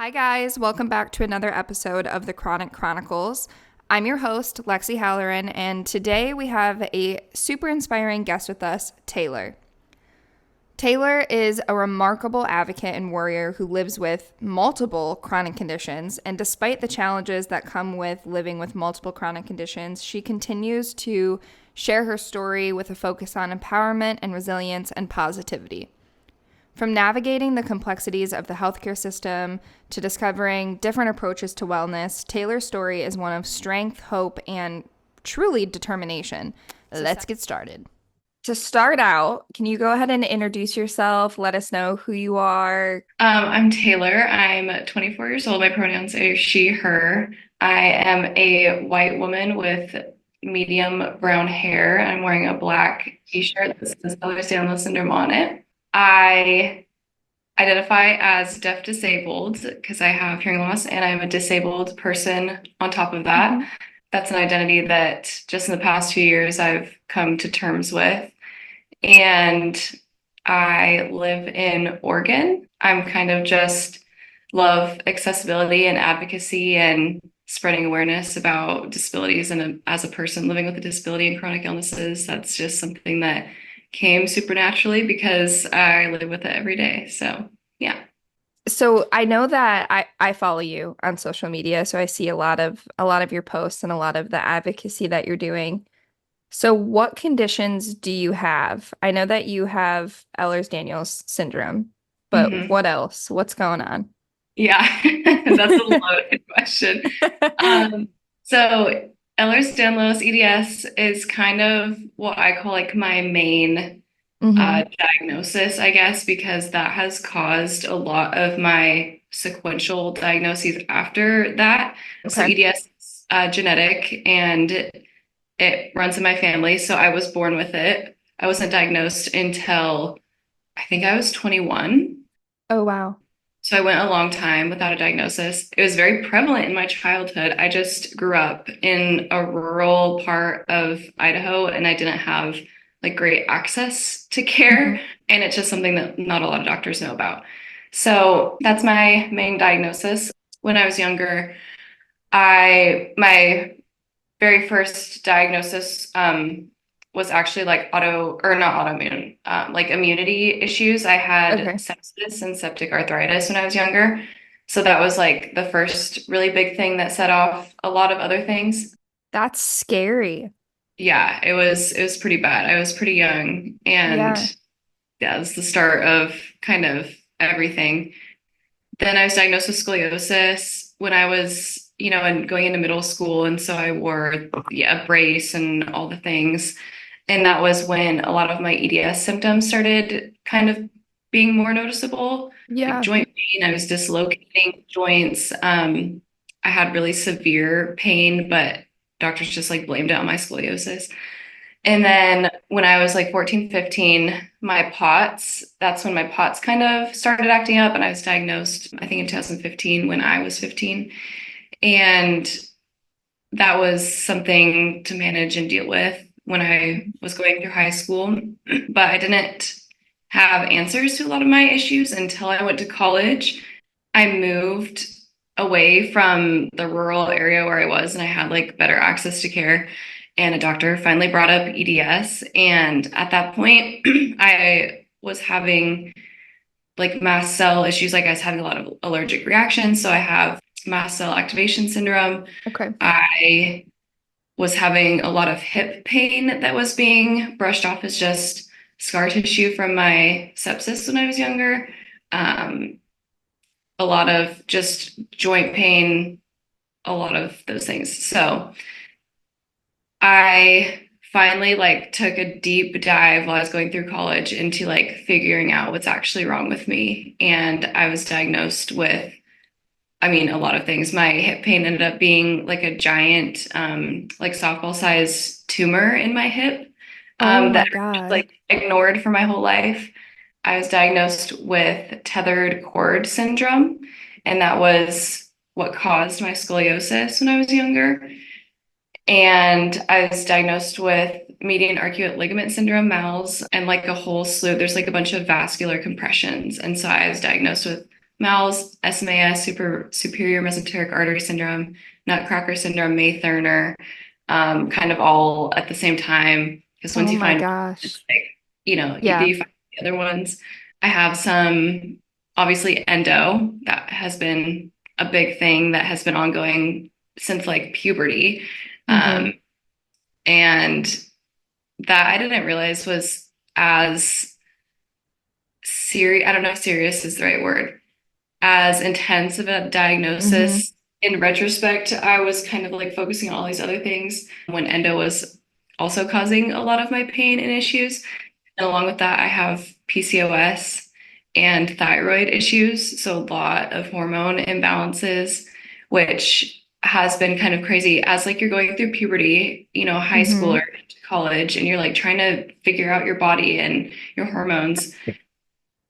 Hi, guys. Welcome back to another episode of the Chronic Chronicles. I'm your host, Lexy Halloran, and today we have a super inspiring guest with us, Taylor. Taylor is a remarkable advocate and warrior who lives with multiple chronic conditions, and despite the challenges that come with living with multiple chronic conditions, she continues to share her story with a focus on empowerment and resilience and positivity. From navigating the complexities of the healthcare system to discovering different approaches to wellness, Taylor's story is one of strength, hope, and truly determination. Let's get started. To start out, can you go ahead and introduce yourself? Let us know who you are. I'm Taylor. I'm 24 years old. My pronouns are she, her. I am a white woman with medium brown hair. I'm wearing a black t-shirt that says Ehlers-Danlos syndrome on it. I identify as deaf disabled because I have hearing loss, and I'm a disabled person on top of that. Mhm. That's an identity that just in the past few years I've come to terms with. And I live in Oregon. I'm kind of just love accessibility and advocacy and spreading awareness about disabilities. And as a person living with a disability and chronic illnesses, that's just something that came supernaturally because I live with it every day. So, yeah. So I know that I follow you on social media, so I see a lot of your posts and a lot of the advocacy that you're doing. So what conditions do you have? I know that you have Ehlers-Danlos syndrome, but Mhm. what else? What's going on? Yeah, that's a loaded question. Um, so Ehlers-Danlos EDS is kind of what I call like my main Hmm. diagnosis, I guess, because that has caused a lot of my sequential diagnoses after that. So Okay. EDS is genetic and it runs in my family. So I was born with it. I wasn't diagnosed until I think I was 21. Oh, wow. So I went a long time without a diagnosis. It was very prevalent in my childhood. I just grew up in a rural part of Idaho and I didn't have like great access to care. Hmm. And it's just something that not a lot of doctors know about. So that's my main diagnosis. When I was younger, my very first diagnosis was actually like or not autoimmune, like immunity issues. I had Okay. sepsis and septic arthritis when I was younger. So that was like the first really big thing that set off a lot of other things. That's scary. Yeah, it was pretty bad. I was pretty young and Yeah. yeah, it was the start of kind of everything. Then I was diagnosed with scoliosis when I was, and going into middle school. And so I wore a brace and all the things. And that was when a lot of my EDS symptoms started kind of being more noticeable, like Yeah. joint pain. I was dislocating joints. I had really severe pain, but doctors just like blamed it on my scoliosis. And then when I was like 14, 15, that's when my POTS kind of started acting up. And I was diagnosed, I think in 2015 when I was 15. And that was something to manage and deal with when I was going through high school. But I didn't have answers to a lot of my issues until I went to college. I moved away from the rural area where I was, and I had like better access to care. And a doctor finally brought up EDS. And at that point, I was having like mast cell issues. Like I was having a lot of allergic reactions. So I have mast cell activation syndrome. Okay. I was having a lot of hip pain that was being brushed off as just scar tissue from my sepsis when I was younger. Um, a lot of just joint pain, a lot of those things. So I finally like took a deep dive while I was going through college into like figuring out what's actually wrong with me. And I was diagnosed with, I mean, a lot of things. My hip pain ended up being like a giant, like softball size tumor in my hip, Oh that my I just God. like ignored for my whole life. I was diagnosed with tethered cord syndrome, and that was what caused my scoliosis when I was younger. And I was diagnosed with median arcuate ligament syndrome, MALS, and like a whole slew. There's like a bunch of vascular compressions. And so I was diagnosed with Mal's SMAS, superior mesenteric artery syndrome, Nutcracker syndrome, May-Thurner, kind of all at the same time. Because once Oh you my find, gosh. like, Yeah. you find the other ones. I have some, obviously, endo. That has been a big thing that has been ongoing since like puberty. Mm-hmm. Um, and that I didn't realize was as serious. I don't know if serious is the right word, as intense of a Mm-hmm. diagnosis. In retrospect, I was kind of like focusing on all these other things when endo was also causing a lot of my pain and issues. And along with that, I have PCOS and thyroid issues. So a lot of hormone imbalances, which has been kind of crazy as like you're going through puberty, high school Mm-hmm. or college, and you're like trying to figure out your body and your hormones.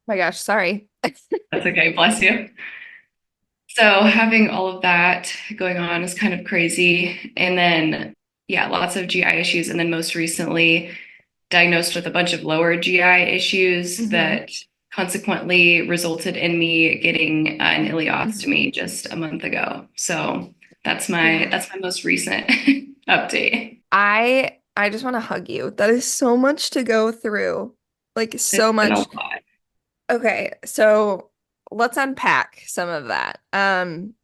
My gosh, sorry. That's okay, bless you. So having all of that going on is kind of crazy. And then, yeah, lots of GI issues. And then most recently, diagnosed with a bunch of lower GI issues Mm-hmm. that consequently resulted in me getting an Mm-hmm. ileostomy just a month ago. So Yeah. that's my most recent update. I just want to hug you. That is so much to go through. Like It's so been a much. lot. Okay, so let's unpack some of that. I'm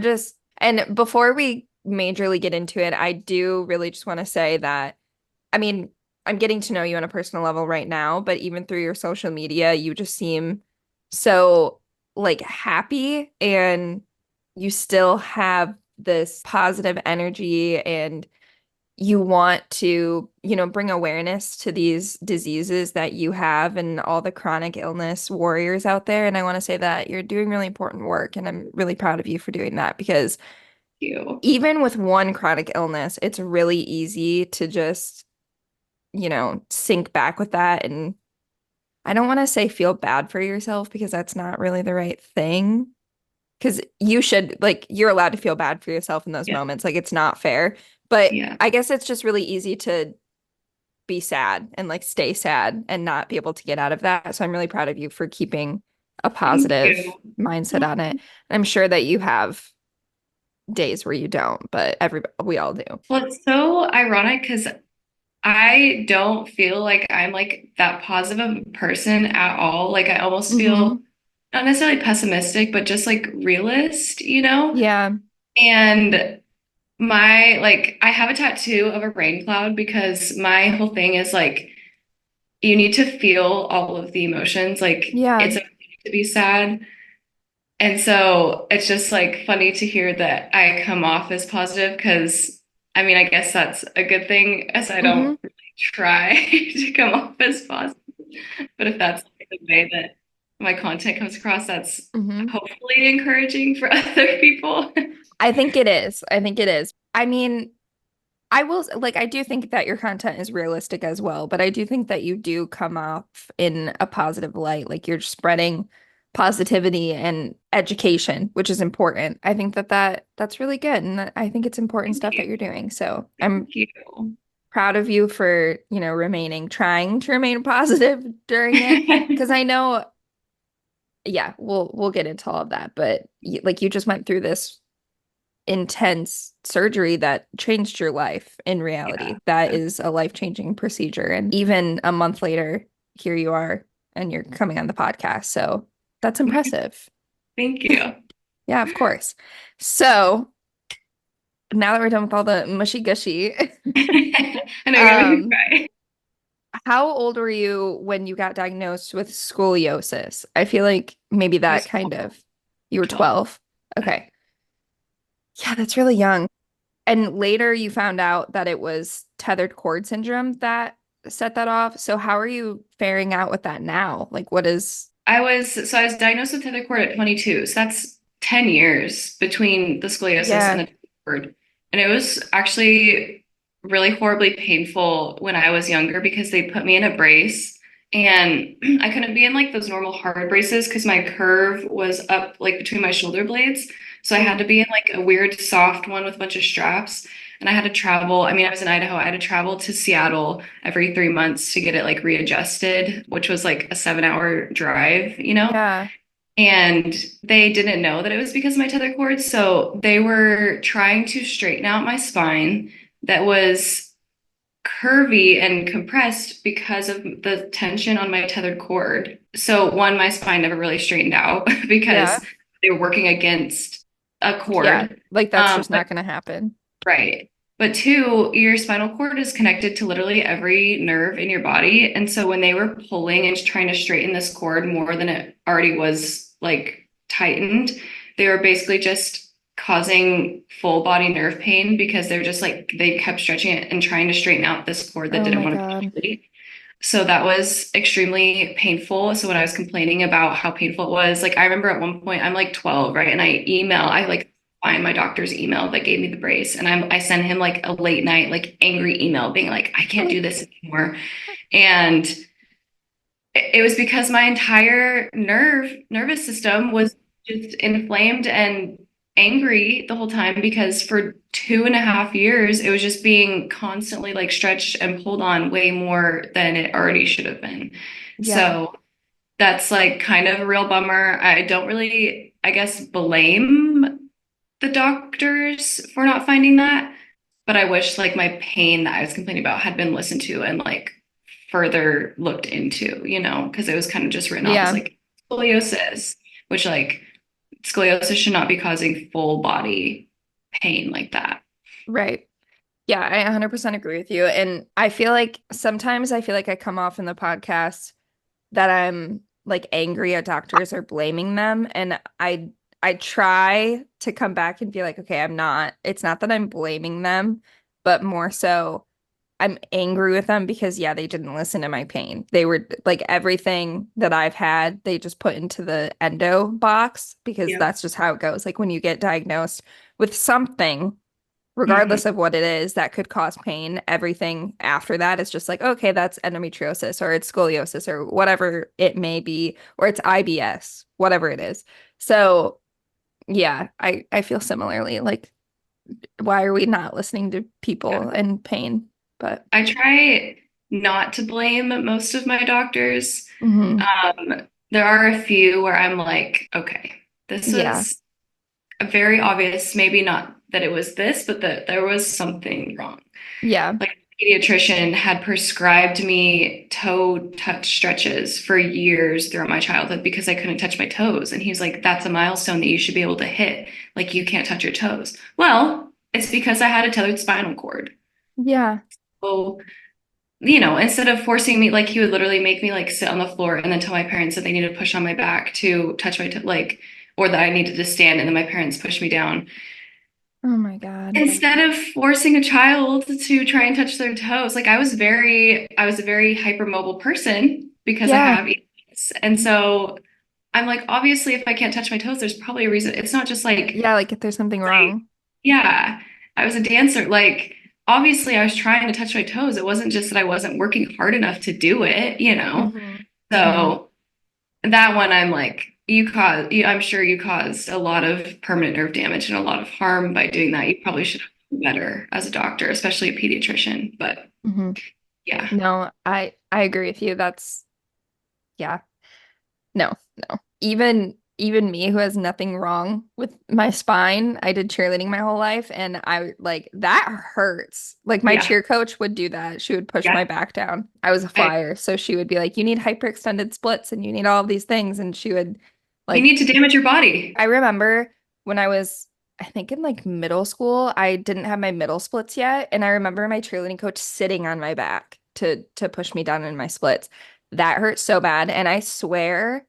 just, and before we majorly get into it, I do really just want to say that, I mean, I'm getting to know you on a personal level right now, but even through your social media, you just seem so like happy and you still have this positive energy and you want to, bring awareness to these diseases that you have and all the chronic illness warriors out there. And I want to say that you're doing really important work. And I'm really proud of you for doing that because You. even with one chronic illness, it's really easy to just, sink back with that. And I don't want to say feel bad for yourself because that's not really the right thing. Because you should, like, you're allowed to feel bad for yourself in those Yeah. moments. Like, it's not fair. But Yeah. I guess it's just really easy to be sad and like stay sad and not be able to get out of that. So I'm really proud of you for keeping a Thank positive you. mindset on it. I'm sure that you have days where you don't, but we all do. Well, it's so ironic because I don't feel like I'm like that positive of a person at all. Like I almost feel Hmm. not necessarily pessimistic, but just like realist, you know? Yeah. And I have a tattoo of a rain cloud because my whole thing is like, you need to feel all of the emotions. Like Yeah. it's okay to be sad. And so it's just like funny to hear that I come off as positive because I mean, I guess that's a good thing as I don't Hmm. really try to come off as positive. But if that's like the way that my content comes across, that's Hmm. hopefully encouraging for other people. I think it is. I think it is. I mean, I will like I do think that your content is realistic as well, but I do think that you do come off in a positive light. Like you're spreading positivity and education, which is important. I think that's really good, and I think it's important Thank stuff that you. you're doing. So I'm Thank you. proud of you for, trying to remain positive during it. Because I know, yeah, we'll get into all of that, but like you just went through this intense surgery that changed your life in Yeah. reality. That is a life-changing procedure. And even a month later, here you are and you're coming on the podcast. So that's impressive. Thank you. Yeah, of course. So now that we're done with all the mushy gushy, I know you're gonna make me um, cry. how old were you when you got diagnosed with scoliosis? I feel like maybe I that was kind 12. of, you were 12. 12. Okay. Yeah, that's really young. And later you found out that it was tethered cord syndrome that set that off. So how are you faring out with that now? Like what is I was diagnosed with Taylor cord at 22. So that's 10 years between the scoliosis and Yeah. the cord. And it was actually really horribly painful when I was younger because they put me in a brace and I couldn't be in like those normal hard braces because my curve was up like between my shoulder blades. So I had Ooh. to be in like a weird soft one with a bunch of straps. and I had to travel. I mean, I was in Idaho. I had to travel to Seattle every 3 months to get it like readjusted, which was like a 7 hour drive, you know? Yeah. And they didn't know that it was because of my tether cord. So they were trying to straighten out my spine that was curvy and compressed because of the tension on my tethered cord. So one, my spine never really straightened out Yeah. because they were working against a Yeah. cord. Like that's just But not going to happen. right. But two, your spinal cord is connected to literally every nerve in your body. And so when they were pulling and trying to straighten this cord more than it already was like tightened, they were basically just causing full body nerve pain because they're just like they kept stretching it and trying to straighten out this cord that Oh didn't my want to be God. straight. So that was extremely painful. So when I was complaining about how painful it was, like I remember at one point I'm like 12, right? And I like find my doctor's email that gave me the brace, and I sent him like a late night like angry email being like, I can't do this anymore. And it was because my entire nervous system was just inflamed and angry the whole time because for 2.5 years it was just being constantly like stretched and pulled on way more than it already should have been. Yeah. So that's like kind of a real bummer. I don't really, I guess, blame the doctors for not finding that, but I wish like my pain that I was complaining about had been listened to and like further looked into, because it was kind of just written off as Yeah. like scoliosis, which like scoliosis should not be causing full body pain like that. Right. Yeah, I 100% agree with you. And I feel like sometimes I feel like I come off in the podcast that I'm like angry at doctors or blaming them. And I try to come back and be like, okay, I'm not, it's not that I'm blaming them, but more so I'm angry with them because yeah, they didn't listen to my pain. They were like everything that I've had, they just put into the endo box because Yeah. that's just how it goes. Like when you get diagnosed with something, Hmm. regardless of what it is that could cause pain, everything after that is just like, okay, that's endometriosis or it's scoliosis or whatever it may be, or it's IBS, whatever it is. So yeah, I feel similarly. Like, why are we not listening to Yeah. people in pain? But I try not to blame most of my doctors. mhm. There are a few where I'm like, okay, this Yeah, was very obvious, maybe not that it was this, but that there was something wrong. yeah, Like a pediatrician had prescribed me toe touch stretches for years throughout my childhood because I couldn't touch my toes. And he was like, that's a milestone that you should be able to hit. Like you can't touch your toes. Well, it's because I had a tethered spinal cord. yeah. So, instead of forcing me, like he would literally make me like sit on the floor and then tell my parents that they needed to push on my back to touch my toe, like, or that I needed to stand, and then my parents pushed me down. Oh my God. Instead of forcing a child to try and touch their toes, like I was a very hypermobile person because I Yeah, have EDS. And so I'm like, obviously, if I can't touch my toes, there's probably a reason. It's not just yeah, like if there's something like, wrong. yeah, I was a dancer. Like, obviously, I was trying to touch my toes. It wasn't just that I wasn't working hard enough to do it. Hmm. Hmm. So that one, I'm like, I'm sure you caused a lot of permanent nerve damage and a lot of harm by doing that. You probably should have done better as a doctor, especially a pediatrician. But Hmm. yeah, No, I agree with you. That's yeah. No, no. Even me who has nothing wrong with my spine, I did cheerleading my whole life and I like that hurts. Like my yeah, cheer coach would do that. She would push yeah. my back down. I was a I, flyer, so she would be like, "You need hyperextended splits and you need all of these things." And she would you like need to damage your body. I remember when I was I think in like middle school, I didn't have my middle splits yet, and I remember my cheerleading coach sitting on my back to push me down in my splits. That hurt so bad, and I swear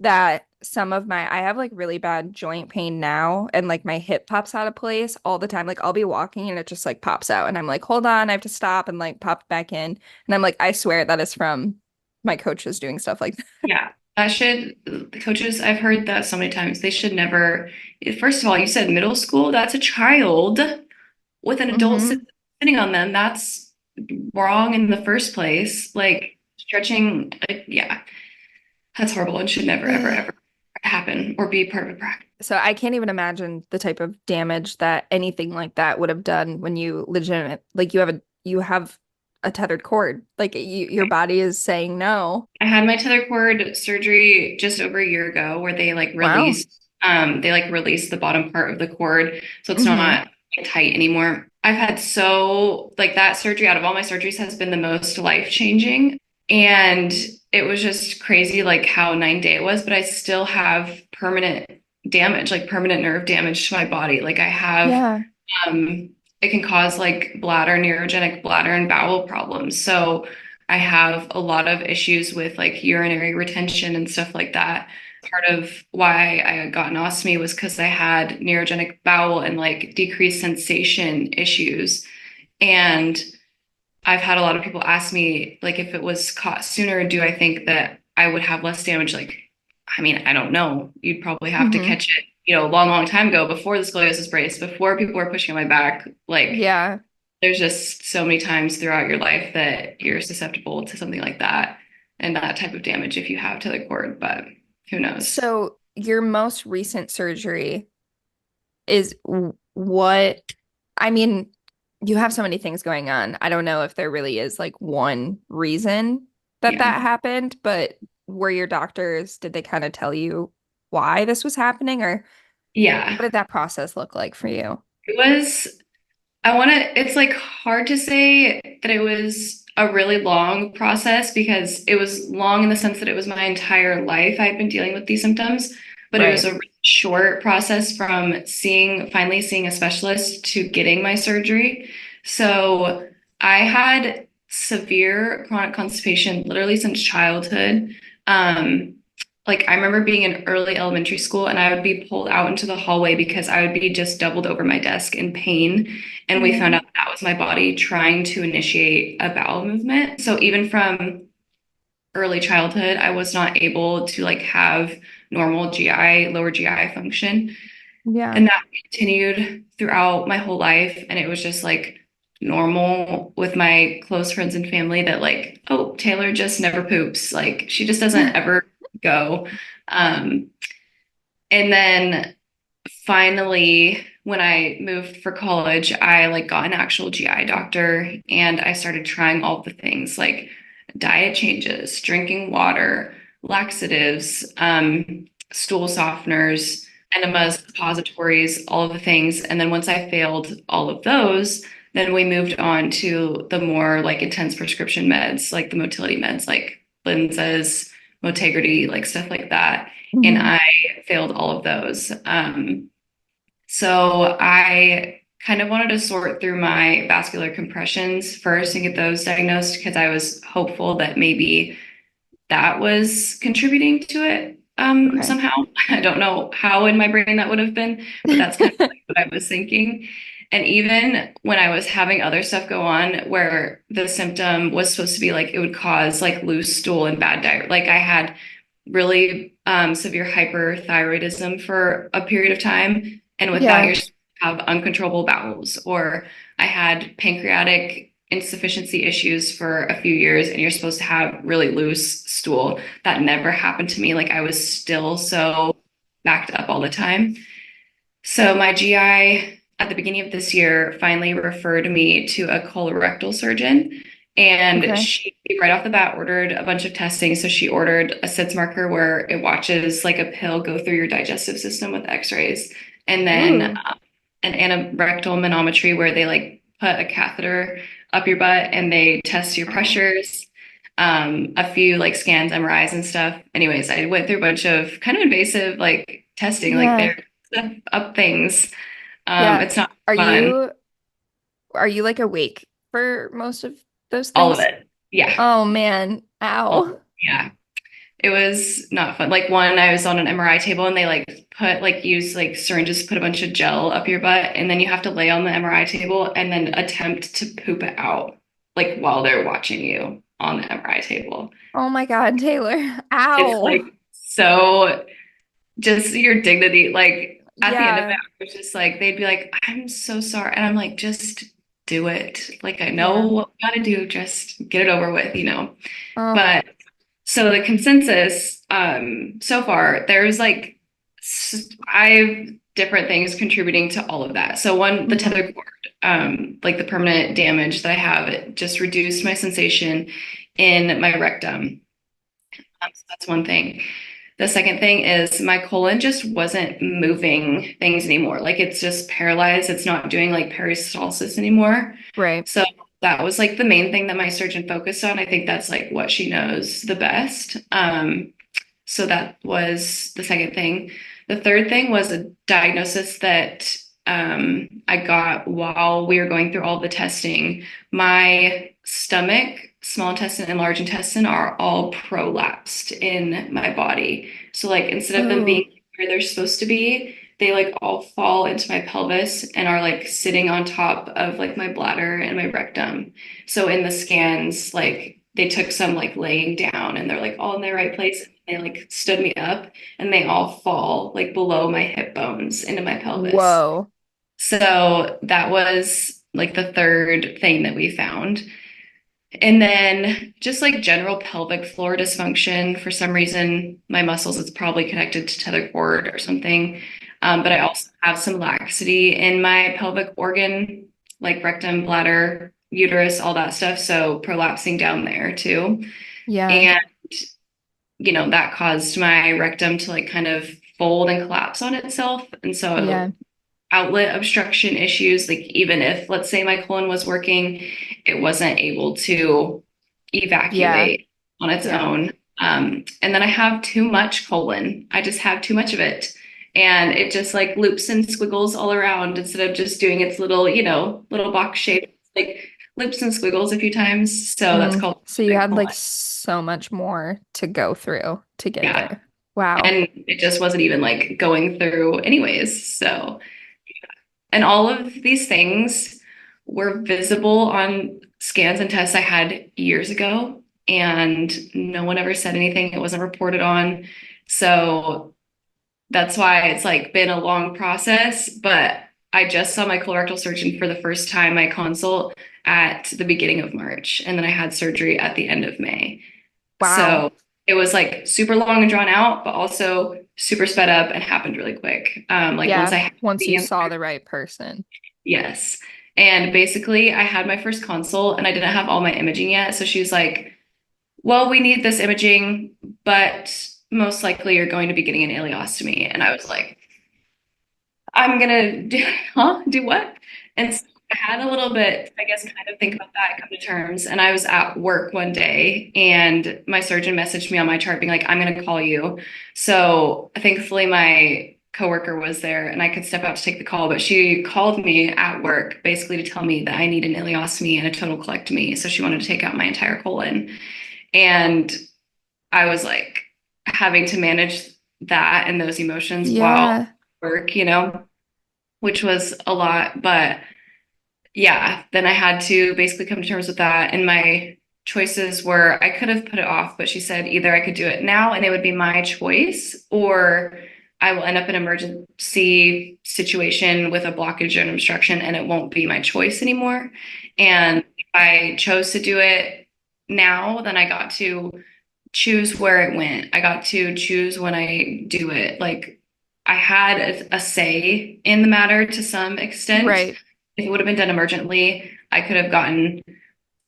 that some of my I have like really bad joint pain now and like my hip pops out of place all the time. Like I'll be walking and it just like pops out and I'm like, hold on, I have to stop and like pop back in. And I'm like, I swear that is from my coaches doing stuff like that. Yeah, that should, the coaches, I've heard that so many times. They should never, first of all, you said middle school, that's a child with an adult Hmm. sitting on them. That's wrong in the first place. Like stretching, yeah, that's horrible and should never, ever, ever. happen or be part of a practice. So I can't even imagine the type of damage that anything like that would have done when you like you have a tethered cord. Like your body is saying no. I had my tether cord surgery just over a year ago where Wow. they like released the bottom part of the cord so it's Hmm. not like, tight anymore. I've had so like that surgery out of all my surgeries has been the most life-changing. And it was just crazy like how 9 day it was, but I still have permanent damage, like permanent nerve damage to my body. Like I have Yeah. um, it can cause like bladder, neurogenic bladder and bowel problems. So I have a lot of issues with like urinary retention and stuff like that. Part of why I got an ostomy was because I had neurogenic bowel and like decreased sensation issues. And I've had a lot of people ask me like if it was caught sooner, do I think that I would have less damage? Like, I mean, I don't know. You'd probably have to Hmm. catch it, a long, long time ago before the scoliosis brace, before people were pushing on my back. Like, Yeah. there's just so many times throughout your life that you're susceptible to something like that and that type of damage if you have to the cord, but who knows? So your most recent surgery is what, I mean, you have so many things going on. I don't know if there really is like one reason that Yeah. that happened, but were your doctors, did they kind of tell you why this was happening, or Yeah. what did that process look like for you? It was it's like hard to say that it was a really long process because it was long in the sense that it was my entire life I've been dealing with these symptoms, but it was Right. a really short process from finally seeing a specialist to getting my surgery. So I had severe chronic constipation literally since childhood. Um, like I remember being in early elementary school and I would be pulled out into the hallway because I would be just doubled over my desk in pain. And we found Mhm. out that was my body trying to initiate a bowel movement. So even from early childhood, I was not able to like have normal GI, lower GI function. Yeah. And that continued throughout my whole life. And it was just like normal with my close friends and family that like, oh, Taylor just never poops. Like she just doesn't ever go. Um, and then finally, when I moved for college, I like got an actual GI doctor and I started trying all the things like diet changes, drinking water, laxatives, stool softeners, enemas, suppositories, all of the things. And then once I failed all of those, then we moved on to the more like intense prescription meds, like the motility meds, like Linzess, Motegrity, like stuff like that. And Mhm. I failed all of those. So I kind of wanted to sort through my vascular compressions first and get those diagnosed because I was hopeful that maybe that was contributing to it Okay. somehow. I don't know how in my brain that would have been, but that's kind of like what I was thinking. And even when I was having other stuff go on where the symptom was supposed to be like it would cause like loose stool and bad diet, like I had really severe hyperthyroidism for a period of time. And with that, Yeah. you're supposed to have uncontrollable bowels, or I had pancreatic insufficiency issues for a few years and you're supposed to have really loose stool. That never happened to me. Like I was still so backed up all the time. So my GI at the beginning of this year finally referred me to a colorectal surgeon. And Okay. she right off the bat ordered a bunch of testing. So she ordered a SIDS marker where it watches like a pill go through your digestive system with x-rays. And then Ooh. an anorectal manometry where they like put a catheter up your butt and they test your Oh. pressures, a few like scans, MRIs and stuff. Anyways, I went through a bunch of kind of invasive like testing, like Yeah. they're stuff up things. Yeah. It's not Are fun. you are you like awake for most of those All of things? it. Yeah. Oh man. Ow. Yeah. It was not fun. Like one, I was on an MRI table and they like use like syringes to put a bunch of gel up your butt and then you have to lay on the MRI table and then attempt to poop it out like while they're watching you on the MRI table. Oh my God, Taylor. It's Ow. like so just your dignity. Like at the end of it, Yeah. I was just like, they'd be like, I'm so sorry. And I'm like, just do it. Like I know Yeah. what we gotta do, just get it over with. Oh, But So the consensus so far, there's like five different things contributing to all of that. So one, the Hmm. tether cord, like the permanent damage that I have, it just reduced my sensation in my rectum. So that's one thing. The second thing is my colon just wasn't moving things anymore. Like it's just paralyzed. It's not doing like peristalsis anymore. Right. So that was like the main thing that my surgeon focused on. I think that's like what she knows the best. So that was the second thing. The third thing was a diagnosis that I got while we were going through all the testing. My stomach, small intestine, and large intestine are all prolapsed in my body. So, like, instead of them Oh, being where they're supposed to be, they like all fall into my pelvis and are like sitting on top of like my bladder and my rectum. So, in the scans, like, they took some like laying down and they're like all in their right place. They like stood me up and they all fall like below my hip bones into my pelvis. whoa. So that was like the third thing that we found. And then just like general pelvic floor dysfunction. For some reason, my muscles, it's probably connected to tether cord or something. But I also have some laxity in my pelvic organ, like rectum, bladder, uterus, all that stuff. So prolapsing down there too. Yeah. And that caused my rectum to like kind of fold and collapse on itself. And Yeah. so outlet obstruction issues, like even if, let's say, my colon was working, it wasn't able to Yeah. evacuate on its Yeah. own. And then I have too much colon. I just have too much of it. And it just like loops and squiggles all around instead of just doing its little, little box shape, like loops and squiggles a few times. So that's Mm. called So you pelvic had like colon. so much more to go through to get Yeah. there. Wow. And it just wasn't even like going through anyways. So, and all of these things were visible on scans and tests I had years ago, and no one ever said anything. It wasn't reported on. So that's why it's like been a long process, but I just saw my colorectal surgeon for the first time, my consult at the beginning of March, and then I had surgery at the end of May. Wow. So it was like super long and drawn out, but also super sped up and happened really quick. Like once Yeah. I had Once you the saw answer, the right person. yes. And basically, I had my first consult and I didn't have all my imaging yet. So she was like, well, we need this imaging, but most likely you're going to be getting an ileostomy. And I was like, I'm gonna do, huh? Do what? And so I had a little bit, I guess, kind of think about that, come to terms. And I was at work one day and my surgeon messaged me on my chart being like, I'm gonna call you. So thankfully my coworker was there and I could step out to take the call, but she called me at work basically to tell me that I need an ileostomy and a total colectomy. So she wanted to take out my entire colon. And I was like having to manage that and those emotions while Yeah. work, which was a lot. But yeah, then I had to basically come to terms with that. And my choices were I could have put it off, but she said either I could do it now and it would be my choice, or I will end up in an emergency situation with a blockage or an obstruction and it won't be my choice anymore. And if I chose to do it now, then I got to choose where it went. I got to choose when I do it. Like I had a say in the matter to some extent. Right. If it would have been done emergently, I could have gotten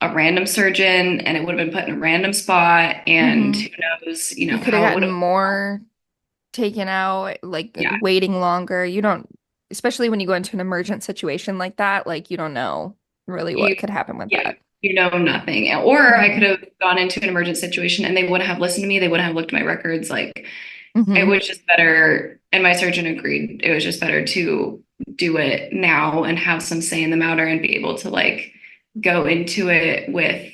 a random surgeon and it would have been put in a random spot. And Hmm. who knows, You could have how it would gotten have. more taken out, like Yeah. waiting longer. You don't, especially when you go into an emergent situation like that, like you don't know really You, what could happen with yeah, that. you know nothing. Or I Hmm. could have gone into an emergent situation and they wouldn't have listened to me. They wouldn't have looked at my records. Like it Hmm. was just better, and my surgeon agreed. It was just better to do it now and have some say in the matter and be able to like go into it with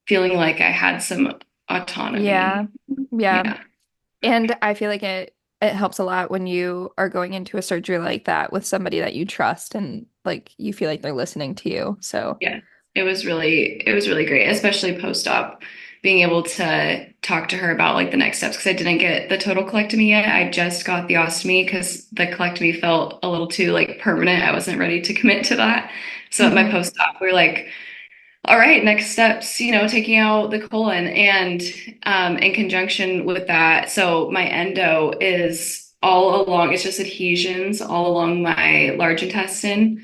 feeling like I had some Yeah. autonomy. Yeah. Yeah. And I feel like it helps a lot when you are going into a surgery like that with somebody that you trust and like you feel like they're listening to you. So, Yeah. It was really great, especially post-op, being able to talk to her about like the next steps because I didn't get the total colectomy yet. I just got the ostomy because the colectomy felt a little too like permanent. I wasn't ready to commit to that. So at my hmm. post-op, we are like, all right, next steps, taking out the colon and in conjunction with that, so my endo is all along, it's just adhesions all along my large intestine.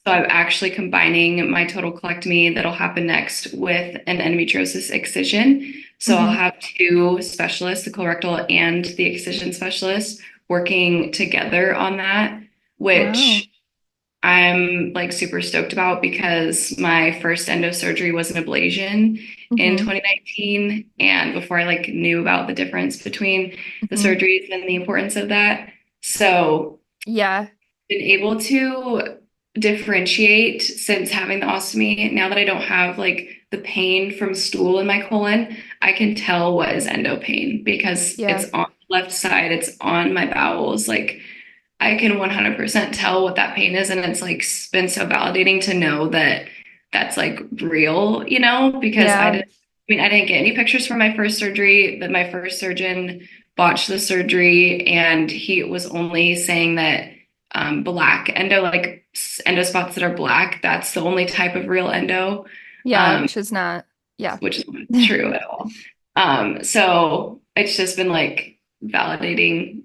So I'm actually combining my total colectomy that'll happen next with an endometriosis excision. So I'll Hmm. have two specialists, the colorectal and the excision specialist, working together on that, Wow. which I'm like super stoked about because my first endo surgery was an ablation in Hmm. 2019. And before I like knew about the difference between the Hmm. surgeries and the importance of that. So Yeah. been able to differentiate since having the ostomy. Now that I don't have like the pain from stool in my colon, I can tell what is endo pain because it's Yeah. on the left side, it's on my bowels. Like I can 100% tell what that pain is. And it's like been so validating to know that that's like real, because Yeah. I didn't get any pictures from my first surgery, that my first surgeon botched the surgery and he was only saying that black endo, like endo spots that are black, that's the only type of real endo, Yeah. um, Which is not, yeah. which is not true at all. So it's just been like validating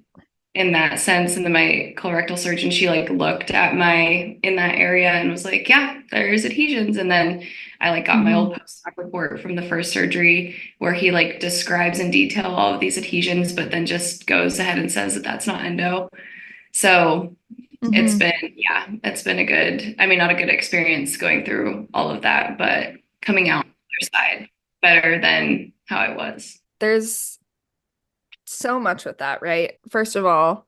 in that sense. And then my colorectal surgeon, she like looked at my in that area and was like, yeah, there's adhesions. And then I like got my Hmm. old post-op report from the first surgery where he like describes in detail all of these adhesions, but then just goes ahead and says that that's not endo. So Hmm. it's been a good, I mean, not a good experience going through all of that, but coming out on the other side better than how I was. There's so much with that, right? First of all,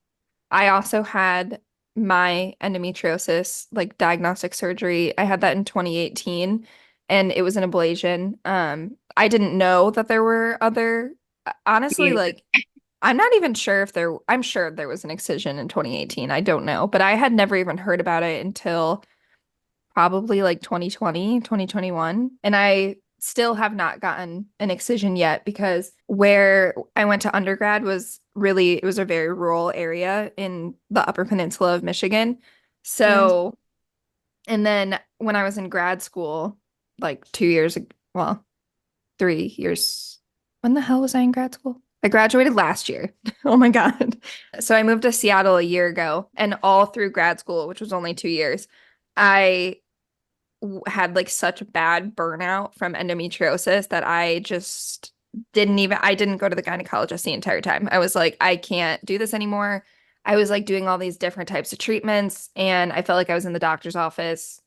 I also had my endometriosis like diagnostic surgery. I had that in 2018 and it was an ablation. I didn't know that there were other, honestly, like I'm not even sure if I'm sure there was an excision in 2018. I don't know, but I had never even heard about it until probably like 2020, 2021. And I still have not gotten an excision yet because where I went to undergrad it was a very rural area in the Upper Peninsula of Michigan. Yeah. So, and then when I was in grad school, like 2 years, well, 3 years, when the hell was I in grad school? I graduated last year. Oh my God. So I moved to Seattle a year ago, and all through grad school, which was only 2 years, I had like such bad burnout from endometriosis that I just I didn't go to the gynecologist the entire time. I was like, I can't do this anymore. I was like doing all these different types of treatments and I felt like I was in the doctor's office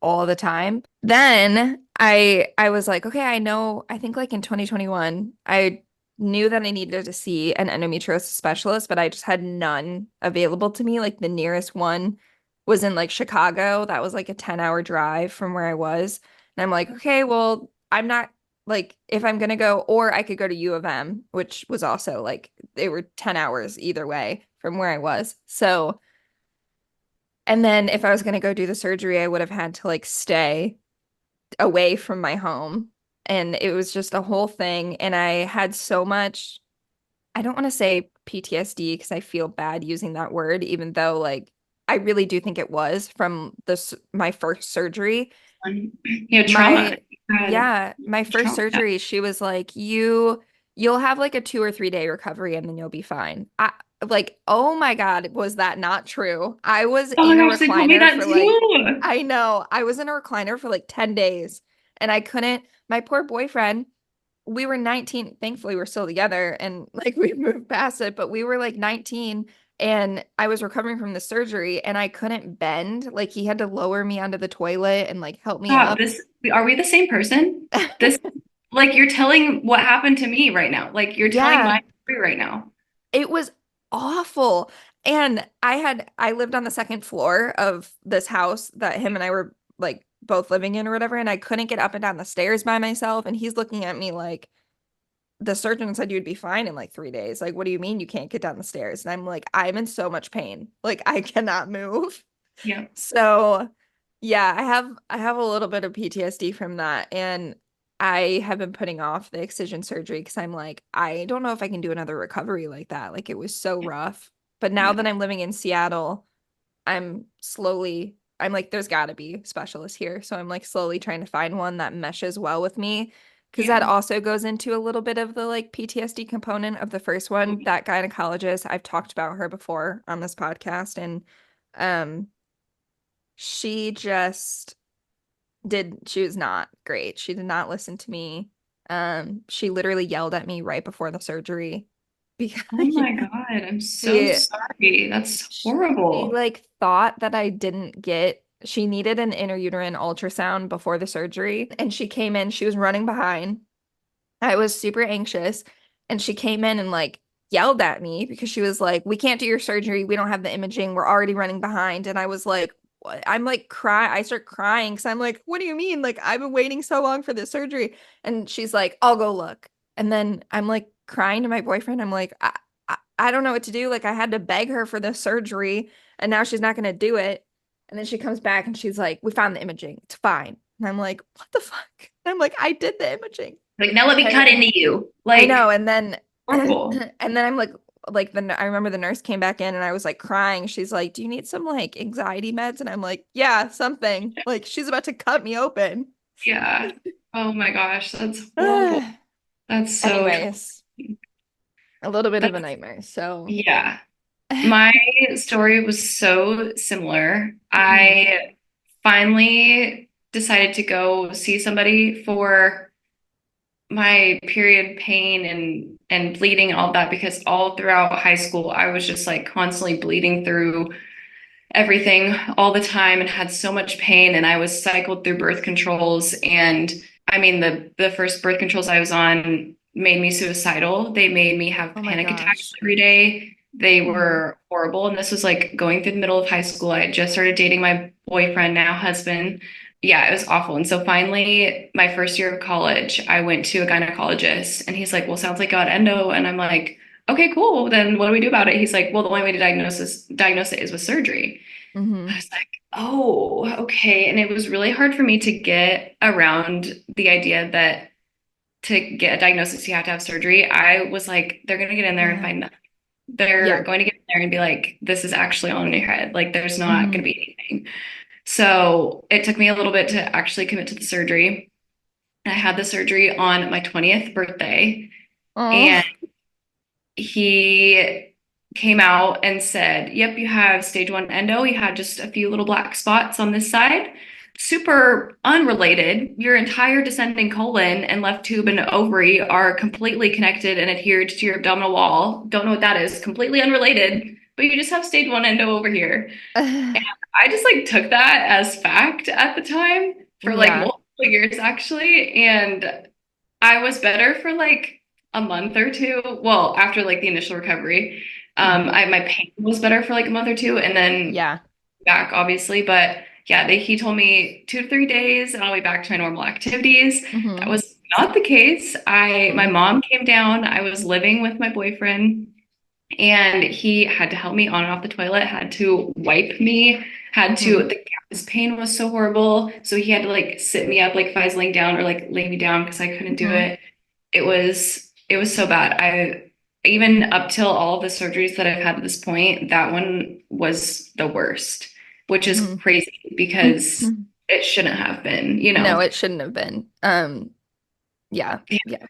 all the time. Then I was like, okay, I think like in 2021, I knew that I needed to see an endometriosis specialist, but I just had none available to me. Like the nearest one was in like Chicago. That was like a 10-hour drive from where I was. And I'm like, okay, well, I'm not like if I'm gonna go, or I could go to U of M, which was also like they were 10 hours either way from where I was. So and then if I was going to go do the surgery, I would have had to like stay away from my home. And it was just a whole thing. And I had so much, I don't want to say PTSD because I feel bad using that word, even though like I really do think it was from my first surgery. Trauma. My my first Trauma. surgery, she was like, you'll have like a 2 or 3 day recovery and then you'll be fine. I like, oh my God, was that not true? I was Oh my in a gosh, they told me recliner that for like, too. I know, I was in a recliner for like 10 days and I couldn't, my poor boyfriend, we were 19. Thankfully, we're still together and like we moved past it, but we were like 19 and I was recovering from the surgery and I couldn't bend. Like he had to lower me onto the toilet and like help me Stop. up. This are we the same person? This like you're telling what happened to me right now. Like you're telling Yeah, my story right now. it was awful. And I lived on the second floor of this house that him and I were like both living in or whatever, and I couldn't get up and down the stairs by myself. And he's looking at me like, the surgeon said you'd be fine in like 3 days. Like, what do you mean you can't get down the stairs? And I'm like, I'm in so much pain. Like, I cannot move. Yeah. So, yeah, I have a little bit of PTSD from that. And I have been putting off the excision surgery because I'm like, I don't know if I can do another recovery like that. Like, it was so rough. But now Yeah. that I'm living in Seattle, I'm slowly I'm like, there's got to be specialists here. So I'm like slowly trying to find one that meshes well with me. Because that Yeah. also goes into a little bit of the like PTSD component of the first one. That gynecologist, I've talked about her before on this podcast, and um, she just she was not great. She did not listen to me. She literally yelled at me right before the surgery because Oh my God, I'm so she sorry. That's she horrible. like thought that I didn't get she needed an intrauterine ultrasound before the surgery, and she came in, she was running behind. I was super anxious, and she came in and like yelled at me because she was like, "We can't do your surgery. We don't have the imaging. We're already running behind." And I was like, "What?" I'm like cry. I start crying because I'm like, "What do you mean? Like I've been waiting so long for this surgery." And she's like, "I'll go look." And then I'm like crying to my boyfriend. I'm like, I don't know what to do. Like I had to beg her for this surgery, and now she's not going to do it." And then she comes back and she's like, "We found the imaging. It's fine." And I'm like, "What the fuck?" And I'm like, "I did the imaging." Like, now let me cut And into you. I know. Like, And then, horrible. and then I'm like I remember the nurse came back in and I was like crying. She's like, "Do you need some like anxiety meds?" And I'm like, "Yeah, something." Like she's about to cut me open. Yeah. Oh my gosh, that's horrible. That's so Anyways, a little bit of a that's nightmare. So, yeah. My story was so similar. mhm. I finally decided to go see somebody for my period pain and bleeding and all that because all throughout high school I was just like constantly bleeding through everything all the time and had so much pain and I was cycled through birth controls and I mean the first birth controls I was on made me suicidal. They made me have Oh my panic attacks gosh. every day. They Hmm. were horrible and this was like going through the middle of high school. I had just started dating my boyfriend, now husband. Yeah, it was awful. And so finally, my first year of college, I went to a gynecologist and he's like, "Well, sounds like you got endo." And I'm like, "Okay, cool. Then what do we do about it?" He's like, "Well, the only way to diagnose it is with surgery." I Hmm. was like, "Oh, okay." And it was really hard for me to get around the idea that to get a diagnosis, you have to have surgery. I was like, they're going to get in there and Yeah. find nothing. They're Yeah. going to get in there and be like, this is actually all in your head. Like, there's not going to Hmm. be anything. So it took me a little bit to actually commit to the surgery. I had the surgery on my 20th birthday. And Oh. he came out and said, "Yep, you have stage one endo. You had just a few little black spots on this side. Super unrelated. Your entire descending colon and left tube and ovary are completely connected and adhered to your abdominal wall. Don't know what that is. Completely unrelated, but you just have stage one endo over here." And I just like took that as fact at the time for like Yeah. multiple years actually. And I was better for like a month or two. Well, after like the initial recovery, Hmm. my pain was better for like a month or two, and then Yeah. back obviously. But yeah, he told me 2 to 3 days, and I'll be back to my normal activities. That Hmm. was not the case. My Hmm. mom came down. I was living with my boyfriend, and he had to help me on and off the toilet. Had to wipe me. Had to. Hmm. His pain was so horrible, so he had to like sit me up like if I was laying down or like lay me down because I couldn't do Hmm. it. It was so bad. I even up till all of the surgeries that I've had at this point, that one was the worst, which is Hmm. crazy because it shouldn't have been, you No, know. it shouldn't have been. Yeah. Yeah. Yeah.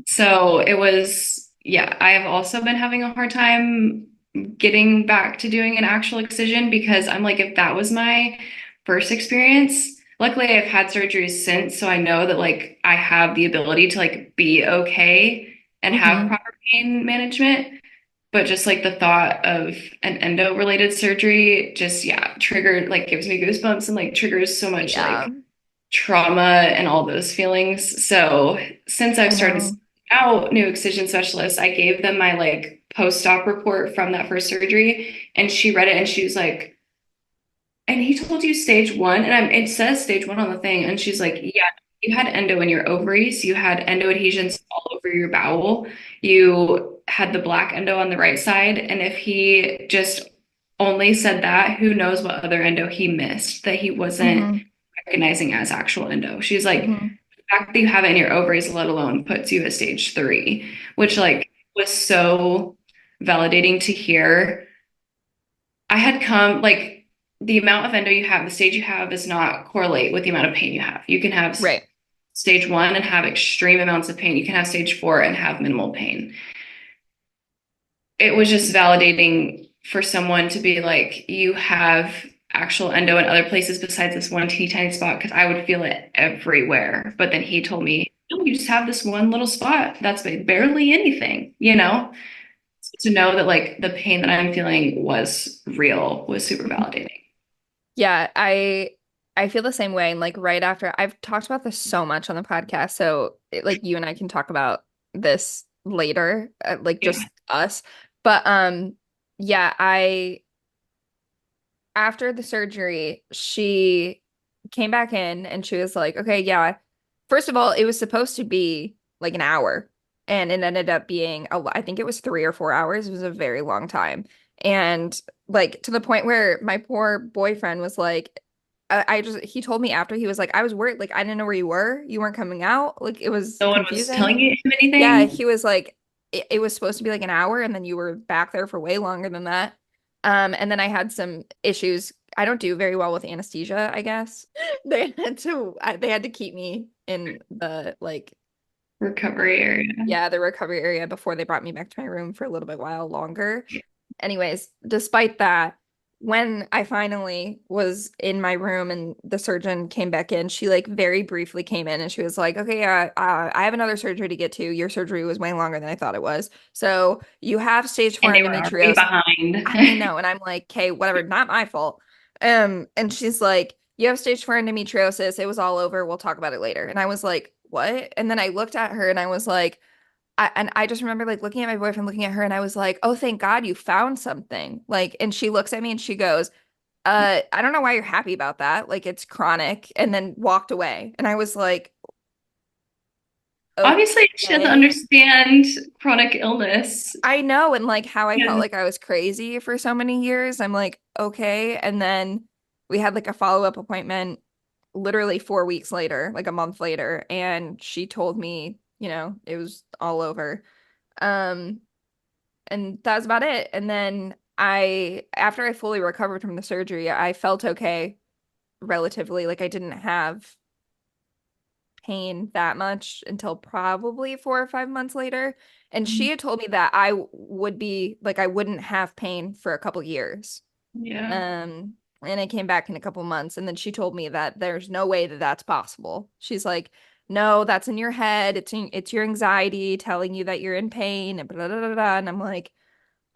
So it was, yeah, I have also been having a hard time getting back to doing an actual excision because I'm like, if that was my first experience, luckily I've had surgeries since, so I know that like I have the ability to like be okay and have Hmm. proper pain management. But just like the thought of an endo related surgery just, yeah, triggered like gives me goosebumps and like triggers so much Yeah. like trauma and all those feelings. So since I've I started know. out new excision specialists, I gave them my like post-op report from that first surgery, and she read it and she was like, "And he told you stage one?" And it says stage one on the thing, and she's like, "Yeah, you had endo in your ovaries, you had endo adhesions all over your bowel, you had the black endo on the right side, and if he just only said that, who knows what other endo he missed that he wasn't Hmm. recognizing as actual endo." She's like, Hmm. "The fact that you have it in your ovaries, let alone puts you at stage three," which like was so validating to hear. I had come like the amount of endo you have, the stage you have does not correlate with the amount of pain you have. You can have Right. stage 1 and have extreme amounts of pain. You can have stage 4 and have minimal pain. It was just validating for someone to be like, you have actual endo in other places besides this one teeny tiny spot, because I would feel it everywhere. But then he told me, no, you just have this one little spot that's barely anything, you know? To know that like the pain that I'm feeling was real was super validating. Yeah, I feel the same way. And like right after I've talked about this so much on the podcast, so like you and I can talk about this later, like Yeah. just us. But yeah, I after the surgery, she came back in and she was like, "Okay, yeah." First of all, it was supposed to be like an hour, and it ended up being I think it was 3 or 4 hours. It was a very long time. And like to the point where my poor boyfriend was like, I just he told me after he was like, I was worried, like I didn't know where you were. You weren't coming out. Like it was No one was confusing. telling him Yeah, anything. he was like, it was supposed to be like an hour, and then you were back there for way longer than that. And then I had some issues. I don't do very well with anesthesia, I guess. They had to keep me in the like Recovery area. yeah, the recovery area before they brought me back to my room for a little bit while longer. Anyways, despite that, when I finally was in my room and the surgeon came back in, she like very briefly came in and she was like, "Okay, I have another surgery to get to. Your surgery was way longer than I thought it was. So you have stage four And they were already endometriosis." I behind. know, and I'm like, "Okay, whatever, not my fault." And she's like, "You have stage four endometriosis. It was all over. We'll talk about it later." And I was like, "What?" And then I looked at her and I was like, and I just remember like looking at my boyfriend, looking at her, and I was like, "Oh, thank God you found something." Like, and she looks at me and she goes, I don't know why you're happy about that. Like, it's chronic," and then walked away. And I was like, Obviously, she doesn't "Okay." understand chronic illness. I know, and like how I felt Yeah. like I was crazy for so many years. I'm like, okay. And then we had like a follow-up appointment literally 4 weeks later, like a month later, and she told me, it was all over. Um, and that was about it. And then after I fully recovered from the surgery, I felt okay relatively. Like I didn't have pain that much until probably 4 or 5 months later. And she had told me that I would be like, I wouldn't have pain for a couple years. Yeah. And I came back in a couple months. And then she told me that there's no way that that's possible. She's like, "No, that's in your head. It's your anxiety telling you that you're in pain and blah, blah, blah, blah." And I'm like,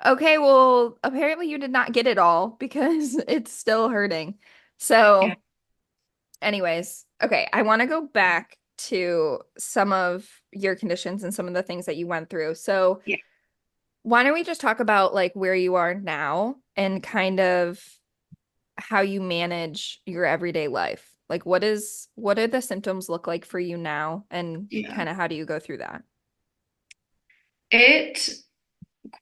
"Okay, well, apparently you did not get it all because it's still hurting." Yeah. So, anyways, okay, I want to go back to some of your conditions and some of the things that you went through. So, Yeah. why don't we just talk about like where you are now and kind of how you manage your everyday life? Like what do the symptoms look like for you now and Yeah. kind of how do you go through that? It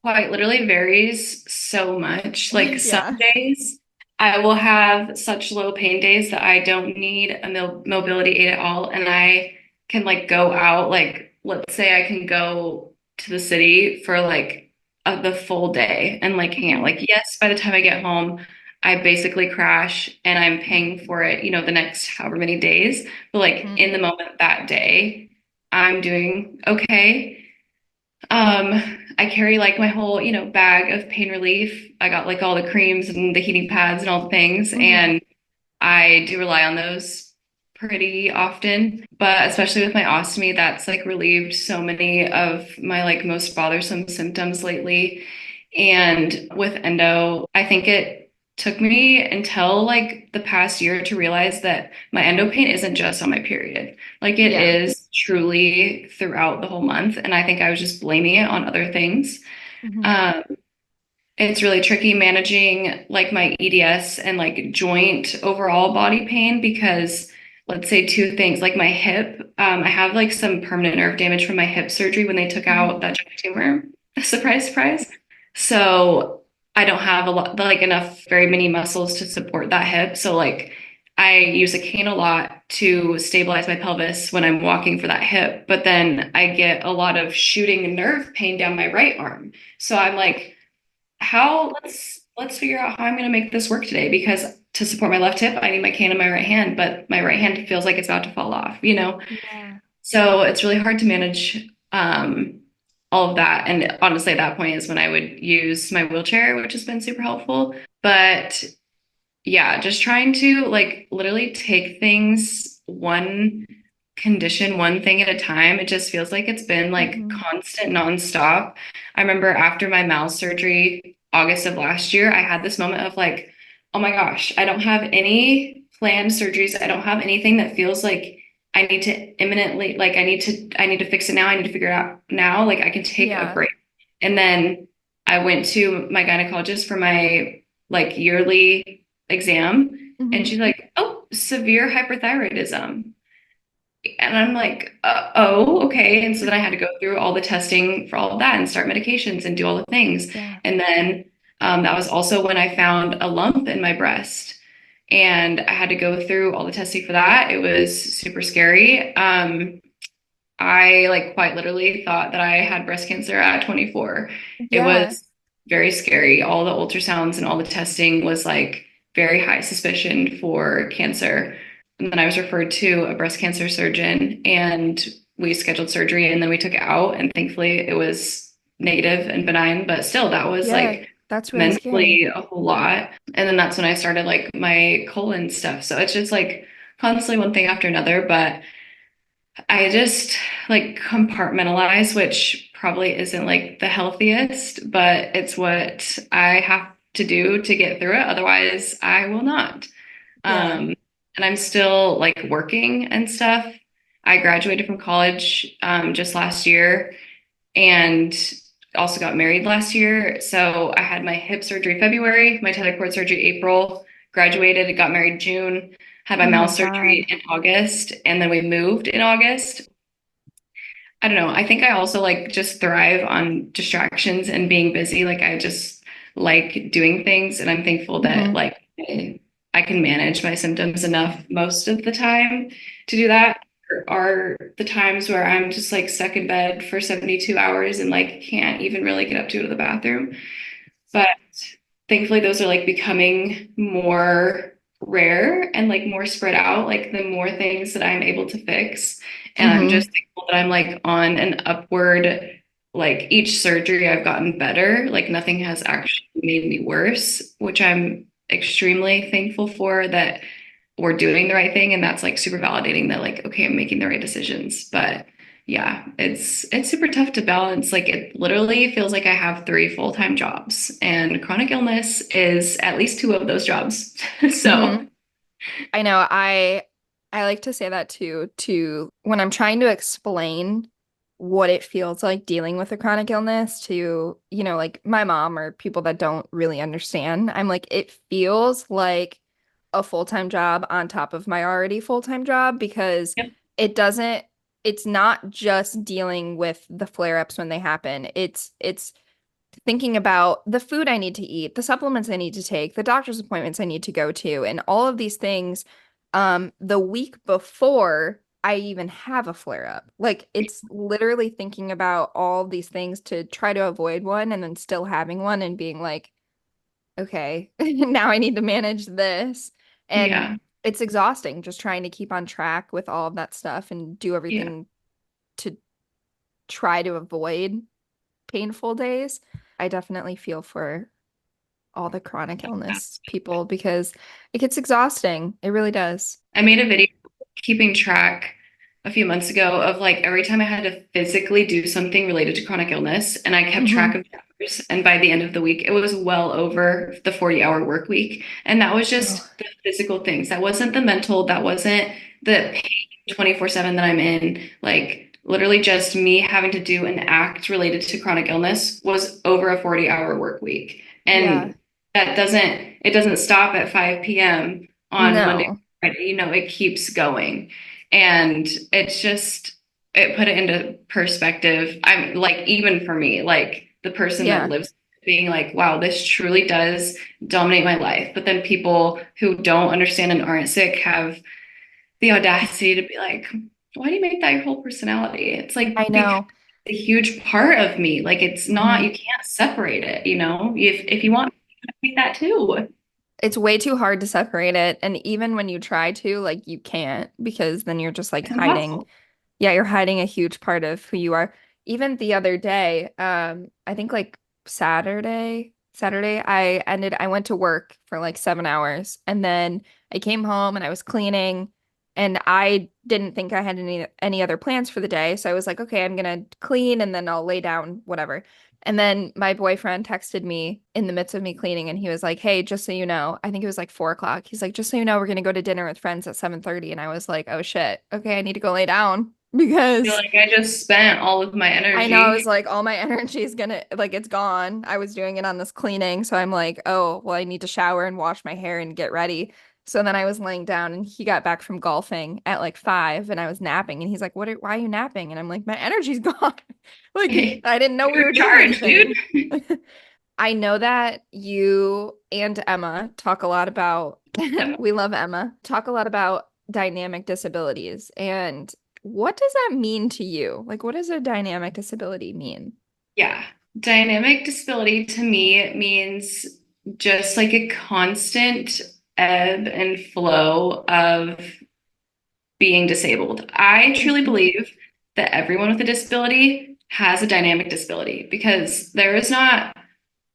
quite literally varies so much. Like some Yeah. days I will have such low pain days that I don't need a mobility aid at all. And I can like go out, like let's say I can go to the city for like the full day and like hang out. Mhm. Like, yes, by the time I get home, I basically crash and I'm paying for it, the next however many days. But like Mhm. in the moment that day, I'm doing okay. I carry like my whole, bag of pain relief. I got like all the creams and the heating pads and all the things, Mhm. and I do rely on those pretty often. But especially with my ostomy, that's like relieved so many of my like most bothersome symptoms lately. And with endo, I think it took me until like the past year to realize that my endo pain isn't just on my period. Like it Yeah. is truly throughout the whole month. And I think I was just blaming it on other things. Mhm. Um, it's really tricky managing like my EDS and like joint overall body pain because let's say two things like my hip, I have like some permanent nerve damage from my hip surgery when they took out Mhm. that giant tumor. Surprise, surprise. So I don't have a lot, like enough, very many muscles to support that hip. So like I use a cane a lot to stabilize my pelvis when I'm walking for that hip, but then I get a lot of shooting nerve pain down my right arm. So I'm like, how let's figure out how I'm going to make this work today because to support my left hip, I need my cane in my right hand, but my right hand feels like it's about to fall off, you know? Yeah. So it's really hard to manage all of that. And honestly, at that point is when I would use my wheelchair, which has been super helpful. But yeah, just trying to like literally take things one condition, one thing at a time. It just feels like it's been like Hmm. constant, nonstop. I remember after my mouth surgery, August of last year, I had this moment of like, oh my gosh, I don't have any planned surgeries. I don't have anything that feels like I need to imminently, like I need to fix it now. I need to figure it out now. Like I can take a Yeah. break. And then I went to my gynecologist for my like yearly exam, and Hmm. she's like, "Oh, severe hyperthyroidism." And I'm like, oh, okay. And so then I had to go through all the testing for all of that and start medications and do all the things. Yeah. And then that was also when I found a lump in my breast. And I had to go through all the testing for that. It was super scary. I like quite literally thought that I had breast cancer at 24. It Yeah. was very scary. All the ultrasounds and all the testing was like very high suspicion for cancer. And then I was referred to a breast cancer surgeon and we scheduled surgery and then we took it out. And thankfully it was negative and benign, but still that was Yeah. like That's really scary. mentally a whole lot. And then that's when I started like my colon stuff. So it's just like constantly one thing after another. But I just like compartmentalize, which probably isn't like the healthiest, but it's what I have to do to get through it. Otherwise, I will not. Yeah. And I'm still like working and stuff. I graduated from college just last year and also got married last year. So I had my hip surgery February, my tether cord surgery April, graduated, got married June, had my Oh my mouth surgery God. in August, and then we moved in August. I don't know. I think I also like just thrive on distractions and being busy. Like I just like doing things, and I'm thankful that Hmm. like I can manage my symptoms enough most of the time to do that. There are the times where I'm just like stuck in bed for 72 hours and like can't even really get up to go to the bathroom. But thankfully, those are like becoming more rare and like more spread out, like the more things that I'm able to fix. And I'm Hmm. just thankful that I'm like on an upward, like each surgery I've gotten better. Like nothing has actually made me worse, which I'm extremely thankful for that we're doing the right thing. And that's like super validating that like, okay, I'm making the right decisions. But yeah, it's super tough to balance. Like it literally feels like I have three full-time jobs and chronic illness is at least two of those jobs. So Hmm. I know. I like to say that too, to when I'm trying to explain what it feels like dealing with a chronic illness to, like my mom or people that don't really understand. I'm like, it feels like a full-time job on top of my already full-time job because yep, it doesn't, it's not just dealing with the flare-ups when they happen. It's thinking about the food I need to eat, the supplements I need to take, the doctor's appointments I need to go to, and all of these things the week before I even have a flare up. Like it's literally thinking about all of these things to try to avoid one and then still having one and being like, okay, now I need to manage this. And yeah, it's exhausting just trying to keep on track with all of that stuff and do yeah. everything to try to avoid painful days. I definitely feel for all the chronic illness people because it gets exhausting. It really does. I made a video keeping track a few months ago of like every time I had to physically do something related to chronic illness, and I kept track Hmm. of the hours. And by the end of the week, it was well over the 40-hour work week. And that was Oh, just the physical things. That wasn't the mental, that wasn't the pain 24/7 that I'm in. Like literally just me having to do an act related to chronic illness was over a 40-hour work week. yeah. And it doesn't stop at 5 p.m. on Monday, No. Friday, it keeps going. And it's just, it put it into perspective. I'm like, even for me, like the person that Yeah. lives being like, wow, this truly does dominate my life. But then people who don't understand and aren't sick have the audacity to be like, why do you make that your whole personality? It's I like, because know. it's a huge part of me. Like, it's not, Hmm. you can't separate it, you know? If you want, make that too. It's way too hard to separate it. And even when you try to, like, you can't because then you're just like It's hiding. impossible. Yeah, you're hiding a huge part of who you are. Even the other day, I think like Saturday, I went to work for like 7 hours and then I came home and I was cleaning and I didn't think I had any other plans for the day. So I was like, okay, I'm gonna clean and then I'll lay down, whatever. And then my boyfriend texted me in the midst of me cleaning and he was like, hey, just so you know, I think it was like 4 o'clock. He's like, just so you know, we're gonna go to dinner with friends at 7:30. And I was like, oh shit, okay, I need to go lay down I feel because like I just spent all of my I know I was energy. like, all my energy is gonna like it's gone. I was doing it on this cleaning, so I'm like, oh, well, I need to shower and wash my hair and get ready. So then I was laying down and he got back from golfing at like 5 and I was napping and he's like, why are you napping? And I'm like, my energy's gone. Like I didn't know we were doing Recharge, dude. anything. I know that you and Emma talk a lot about, we love Emma, talk a lot about dynamic disabilities. And what does that mean to you? Like, what does a dynamic disability mean? Yeah. Dynamic disability to me means just like a constant ebb and flow of being disabled. I truly Mhm. believe that everyone with a disability has a dynamic disability because there is not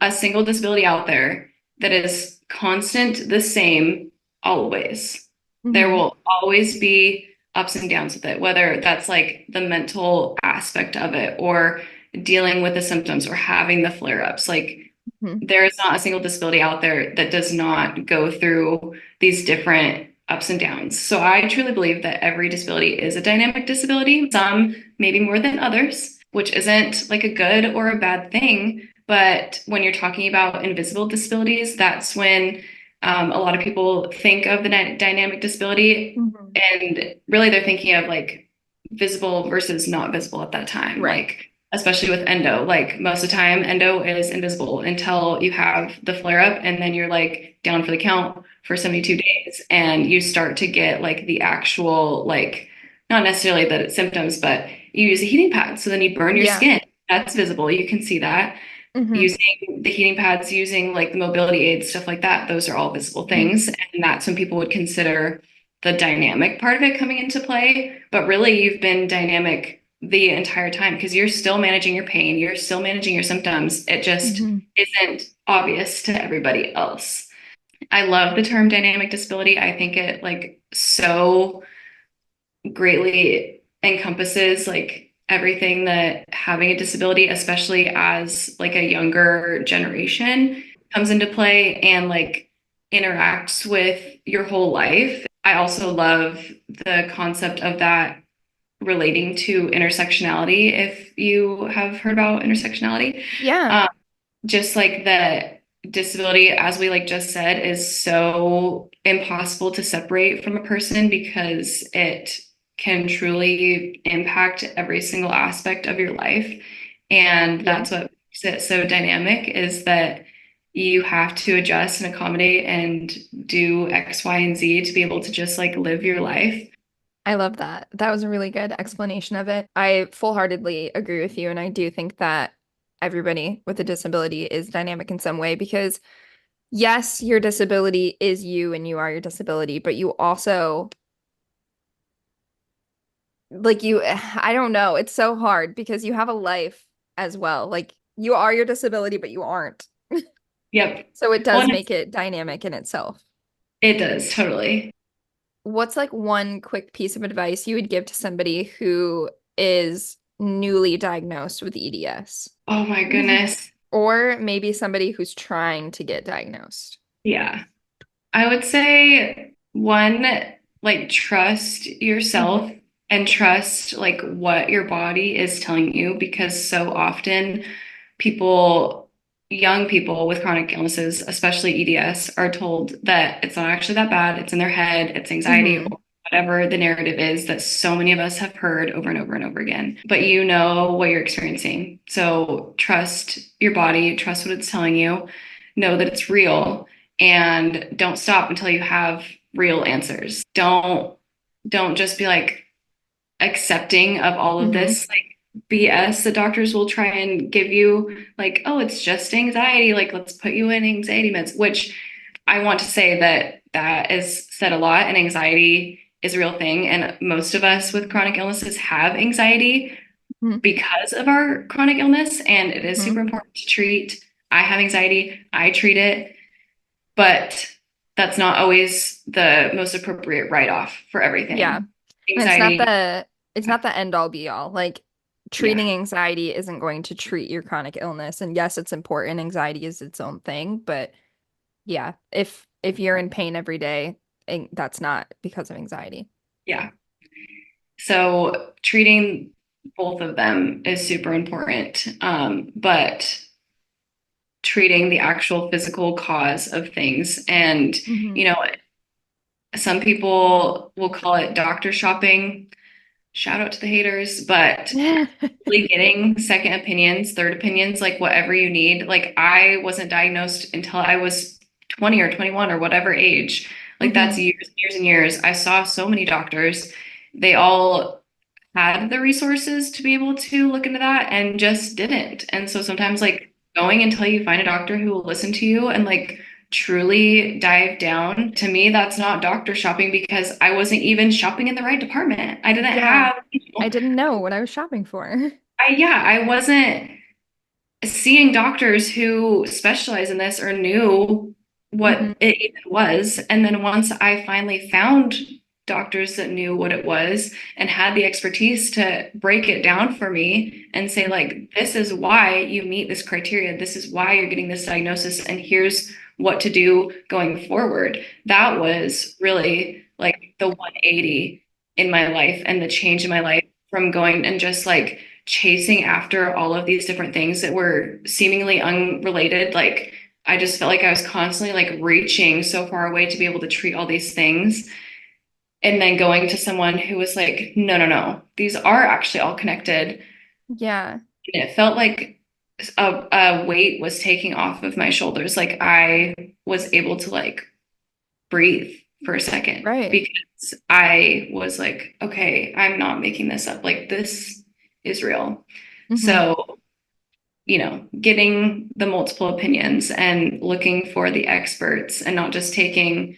a single disability out there that is constant, the same always. There Mhm. will always be ups and downs with it, whether that's like the mental aspect of it or dealing with the symptoms or having the flare-ups. Like Mhm. there is not a single disability out there that does not go through these different ups and downs. So I truly believe that every disability is a dynamic disability, some maybe more than others, which isn't like a good or a bad thing. But when you're talking about invisible disabilities, that's when a lot of people think of the dynamic disability, Mhm. and really they're thinking of like visible versus not visible at that time. Right. Like especially with endo. Like most of the time, endo is invisible until you have the flare up, and then you're like down for the count for 72 days, and you start to get like the actual, like, not necessarily the symptoms, but you use a heating pad. So then you burn your Yeah. skin. That's visible. You can see that. Hmm. Using the heating pads, using like the mobility aids, stuff like that, those are all visible Hmm. things. And that's when people would consider the dynamic part of it coming into play. But really, you've been dynamic the entire time because you're still managing your pain, you're still managing your symptoms. It just Hmm. isn't obvious to everybody else. I love the term dynamic disability. I think it like so greatly encompasses like everything that having a disability, especially as like a younger generation, comes into play and like interacts with your whole life. I also love the concept of that relating to intersectionality, if you have heard about intersectionality. Yeah. Um, just like the disability, as we like just said, is so impossible to separate from a person because it can truly impact every single aspect of your life. And Yeah. that's what makes it so dynamic, is that you have to adjust and accommodate and do X, Y, and Z to be able to just like live your life. I love that. That was a really good explanation of it. I full-heartedly agree with you, and I do think that everybody with a disability is dynamic in some way because yes, your disability is you and you are your disability, but you also like you I don't know, it's so hard because you have a life as well. Like you are your disability, but you aren't. Yep. So it Well, does and make it dynamic in itself. it does totally. What's like one quick piece of advice you would give to somebody who is newly diagnosed with EDS? Oh my goodness. Or maybe somebody who's trying to get diagnosed. Yeah. I would say one, like trust Hmm. yourself and trust like what your body is telling you, because so often people, young people with chronic illnesses, especially EDS, are told that it's not actually that bad. It's in their head, it's anxiety, Hmm. or whatever the narrative is that so many of us have heard over and over and over again. But you know what you're experiencing. So trust your body, trust what it's telling you, know that it's real, and don't stop until you have real answers. Don't just be like accepting of all of Hmm. this like BS the doctors will try and give you, like, oh, it's just anxiety, like let's put you in anxiety meds, which I want to say that that is said a lot, and anxiety is a real thing. And most of us with chronic illnesses have anxiety Mhm. because of our chronic illness, and it is super Mhm. important to treat. I have anxiety, I treat it, but that's not always the most appropriate write-off for Yeah. everything. And it's not Anxiety, the end all be all. Like yeah, treating anxiety isn't going to treat your chronic illness. And yes, it's important. Anxiety is its own thing, but yeah, if you're in pain every day, that's not because of anxiety. yeah. So treating both of them is super important. But treating the actual physical cause of things. And, Hmm. you know, some people will call it doctor shopping. Shout out to the haters, but really getting second opinions, third opinions, like whatever you need. Like I wasn't diagnosed until I was 20 or 21 or whatever age. Like that's Hmm. years, years and years. I saw so many doctors. They all had the resources to be able to look into that and just didn't. And so sometimes like going until you find a doctor who will listen to you and like truly dive down, to me, that's not doctor shopping because I wasn't even shopping in the right department. I didn't Yeah, have, I didn't know what I was shopping for. I wasn't seeing doctors who specialize in this or knew Hmm. what it even was. And then once I finally found doctors that knew what it was and had the expertise to break it down for me and say, like, this is why you meet this criteria, this is why you're getting this diagnosis, and here's what to do going forward. That was really like the 180 in my life and the change in my life from going and just like chasing after all of these different things that were seemingly unrelated. Like I just felt like I was constantly like reaching so far away to be able to treat all these things. And then going to someone who was like, no, no, no, these are actually all connected. Yeah, And it felt like a weight was taking off of my shoulders. Like I was able to like breathe for a second right. because I was like, okay, I'm not making this up. Like this is real. Hmm. So, getting the multiple opinions and looking for the experts and not just taking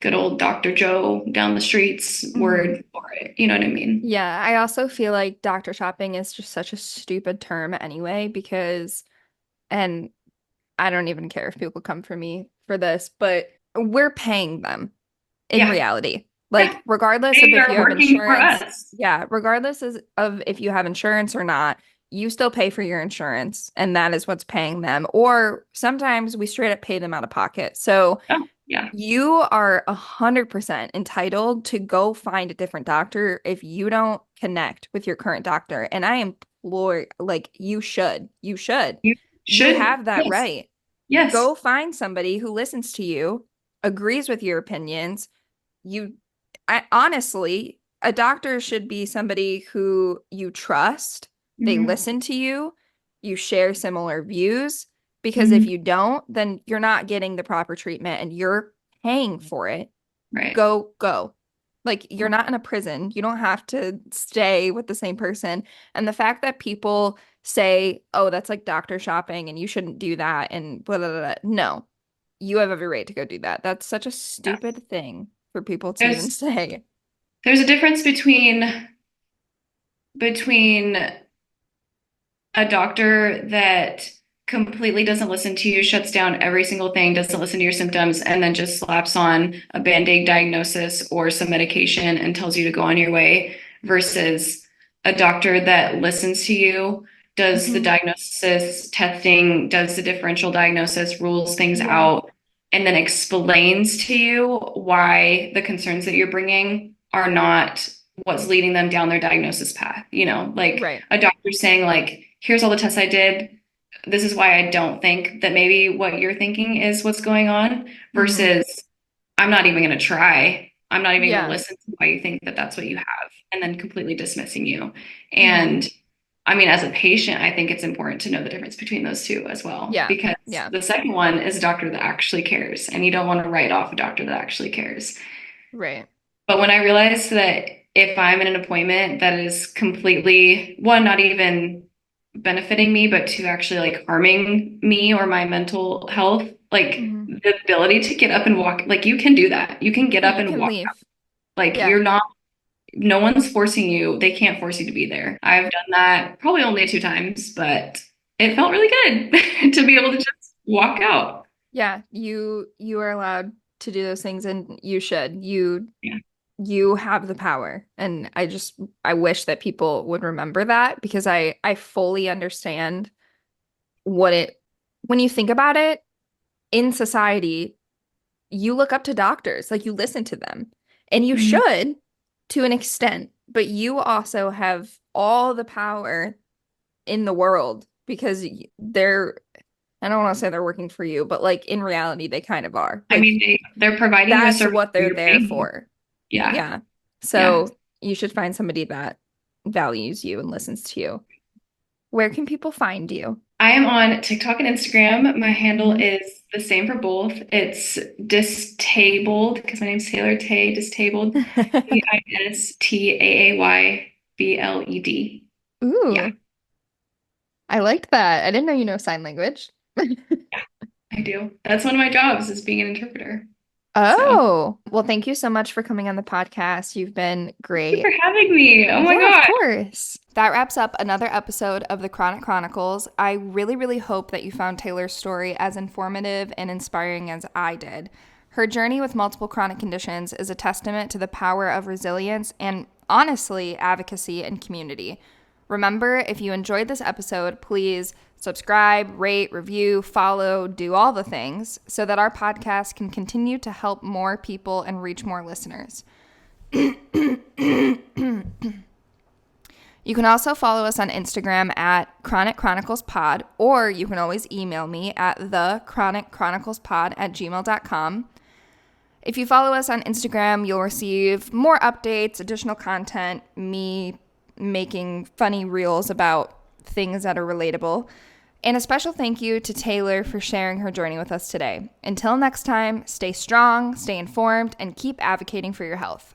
good old Dr. Joe down the streets Hmm. word for it. You know what I mean? Yeah, I also feel like doctor shopping is just such a stupid term anyway, because, and I don't even care if people come for me for this, but we're paying them in Yeah. reality. Yeah. Like, regardless of They if you are have working for insurance, us. yeah, regardless of if you have insurance or not, you still pay for your insurance, and that is what's paying them. Or sometimes we straight up pay them out of pocket. So Oh, yeah. you are 100% entitled to go find a different doctor if you don't connect with your current doctor. And I implore, like, you should. You should. You You should. have that Yes. right. Yes. Go find somebody who listens to you, agrees with your opinions. You, I honestly, a doctor should be somebody who you trust. They Hmm. listen to you. You share similar views. Because if Hmm. you don't, then you're not getting the proper treatment and you're paying for it. Right. Go. Like you're not in a prison. You don't have to stay with the same person. And the fact that people say, "Oh, that's like doctor shopping and you shouldn't do that," and blah, blah, blah, blah. No, you have every right to go do that. That's such a Yeah. stupid thing for people to even There's say. there's a difference between a doctor that completely doesn't listen to you, shuts down every single thing, doesn't listen to your symptoms, and then just slaps on a band-aid diagnosis or some medication and tells you to go on your way, versus a doctor that listens to you, does the Hmm. diagnosis testing, does the differential diagnosis, rules things Yeah. out, and then explains to you why the concerns that you're bringing are not what's leading them down their diagnosis path. Like Right. a doctor saying like, here's all the tests I did. This is why I don't think that maybe what you're thinking is what's going on, Hmm. versus I'm not even going to try. I'm not even going to Yeah. listen to why you think that that's what you have, and then completely dismissing you. Hmm. And I mean, as a patient, I think it's important to know the difference between those two as well, Yeah. because Yeah. the second one is a doctor that actually cares, and you don't want to write off a doctor that actually cares. Right. But when I realized that if I'm in an appointment that is completely, one, not even benefiting me, but two, actually like harming me or my mental health, like Hmm. the ability to get up and walk, like you can do that. You can get up You and can walk. leave. Like Yeah. you're not, no one's forcing you. They can't force you to be there. I've done that probably only 2 times, but it felt really good to be able to just walk out. Yeah. You are allowed to do those things and you should. Yeah. You have the power. And I wish that people would remember that because I fully understand what it when you think about it in society, you look up to doctors, like you listen to them. And you Mhm. should to an extent, but you also have all the power in the world because they're I don't want to say they're working for you, but like in reality they kind of are. I Like mean, they're providing you a that's service what for they're your there pain. for. Yeah. Yeah. Yeah. So you should find somebody that values you and listens to you. Where can people find you? I am on TikTok and Instagram. My handle is the same for both. It's distabled because my name's Taylor Tay, distabled. Tistaayabled. Yeah, Ooh, I like that. I didn't know you know sign language. yeah, I do. That's one of my jobs is being an interpreter. So Oh, well, thank you so much for coming on the podcast. You've been thank you for great. having me. Oh my Yeah, of God. course. That wraps up another episode of the Chronic Chronicles. I really, really hope that you found Taylor's story as informative and inspiring as I did. Her journey with multiple chronic conditions is a testament to the power of resilience and, honestly, advocacy and community. Remember, if you enjoyed this episode, please subscribe, rate, review, follow, do all the things so that our podcast can continue to help more people and reach more listeners. You can also follow us on Instagram at Chronic Chronicles Pod, or you can always email me at thechronicchroniclespod@gmail.com. If you follow us on Instagram, you'll receive more updates, additional content, me making funny reels about things that are relatable. And a special thank you to Taylor for sharing her journey with us today. Until next time, stay strong, stay informed, and keep advocating for your health.